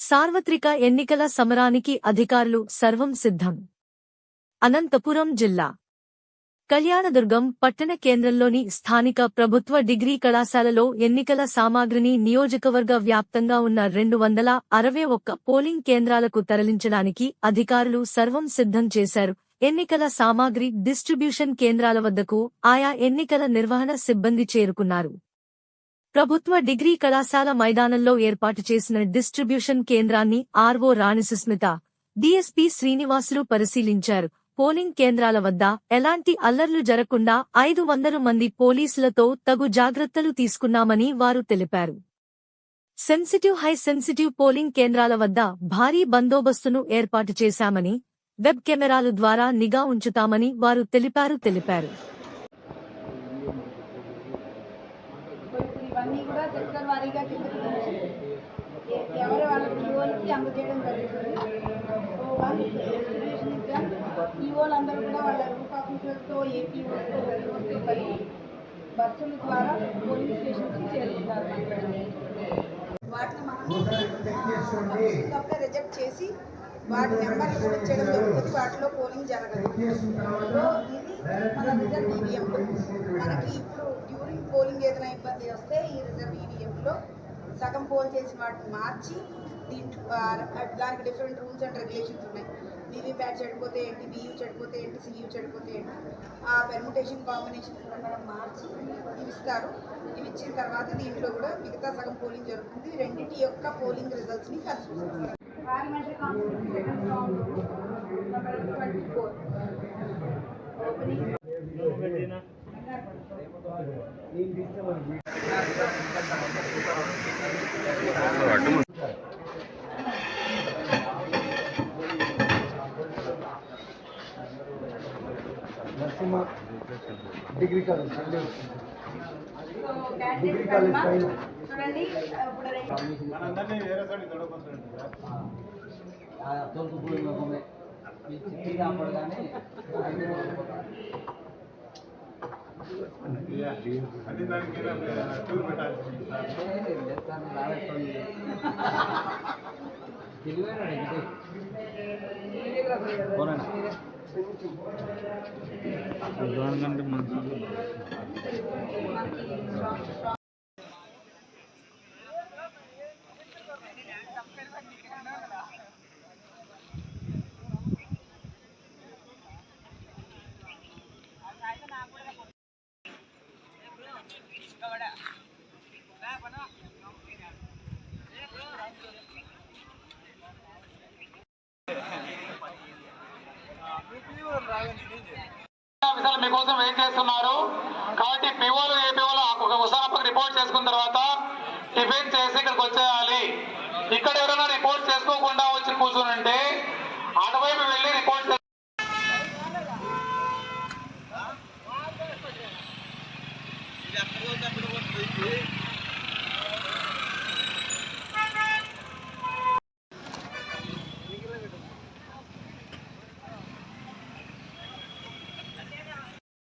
సార్వత్రిక ఎన్నికల సమరానికి అధికారులు సర్వం సిద్ధం. అనంతపురం జిల్లా కళ్యాణదుర్గం పట్టణ కేంద్రంలోని స్థానిక ప్రభుత్వ డిగ్రీ కళాశాలలో ఎన్నికల సామాగ్రిని నియోజకవర్గ వ్యాప్తంగా ఉన్న 261 పోలింగ్ కేంద్రాలకు తరలించడానికి అధికారులు సర్వం సిద్ధం చేశారు. ఎన్నికల సామాగ్రి డిస్ట్రిబ్యూషన్ కేంద్రాల వద్దకు ఆయా ఎన్నికల నిర్వహణ సిబ్బంది చేరుకున్నారు. ప్రభుత్వ డిగ్రీ కళాశాల మైదానంలో ఏర్పాటు చేసిన డిస్ట్రిబ్యూషన్ కేంద్రాన్ని ఆర్వో రాణి సుస్మిత, డీఎస్పీ శ్రీనివాసులు పరిశీలించారు. పోలింగ్ కేంద్రాల వద్ద ఎలాంటి అల్లర్లు జరగకుండా 500 మంది పోలీసులతో తగు జాగ్రత్తలు తీసుకున్నామని వారు తెలిపారు. హై సెన్సిటివ్ పోలింగ్ కేంద్రాల వద్ద భారీ బందోబస్తును ఏర్పాటు చేశామని, వెబ్ కెమెరాలు ద్వారా నిఘా ఉంచుతామని వారు తెలిపారు. ఇవన్నీ కూడా సెక్టర్ వారీగా కిందకి ఎవరు వాళ్ళ ఈఓలకి అందజేయడం జరుగుతుంది. డిస్ట్రిబ్యూషన్ ఎగ్జామ్ ఈఓలందరూ కూడా వాళ్ళ రూప్ ఆఫీసర్స్తో ఏపీఓస్తో కలిసి బస్సుల ద్వారా పోలింగ్ స్టేషన్స్కి చేరుకుంటారు. వాటిని మనం రిజెక్ట్ చేసి వాటి నెంబర్లు కూడా ఇచ్చేయడం జరుగుతుంది. వాటిలో పోలింగ్ జరగదు. సో ఇది మన రిజర్వ్ ఈవీఎంలు. మనకి ఇప్పుడు డ్యూరింగ్ పోలింగ్ ఏదైనా ఇబ్బంది వస్తే ఈ రిజర్వ్ ఈవీఎంలో సగం పోల్ చేసి వాటిని మార్చి దీంట్లో దానికి డిఫరెంట్ రూల్స్ అండ్ రెగ్యులేషన్స్ ఉన్నాయి. వీవీప్యాట్ చెడిపోతే ఏంటి, బియూ చెడిపోతే ఏంటి, సియూ చెడిపోతే ఏంటి, ఆ పెర్ముటేషన్ కాంబినేషన్స్ ప్రకారం మార్చి ఇవి ఇస్తారు. ఇవి ఇచ్చిన తర్వాత దీంట్లో కూడా మిగతా సగం పోలింగ్ జరుగుతుంది. రెండింటి యొక్క పోలింగ్ రిజల్ట్స్ని కన్సిడర్ చేస్తారు. Parliamentary Constituency second round number 24 opening Narsima degree college చూడండి. మనందరినీ వేరే సైడ్ తొడగొస్తాడు తోలుకు పూలు లోకమే ఈ చిట్టి కాపాడు కానీ అది దానికి టూర్ పెట్టాలి. కంటే మంచిది. మీకోసం వెయిట్ చేస్తున్నారు కాబట్టి పిఓలు ఏపీఓలు ఒకసారి రిపోర్ట్ చేసుకున్న తర్వాత టిఫిన్ చేసి ఇక్కడికి వచ్చేయాలి. ఇక్కడ ఎవరైనా రిపోర్ట్ చేసుకోకుండా వచ్చి కూర్చుని ఉంటే అటువైపు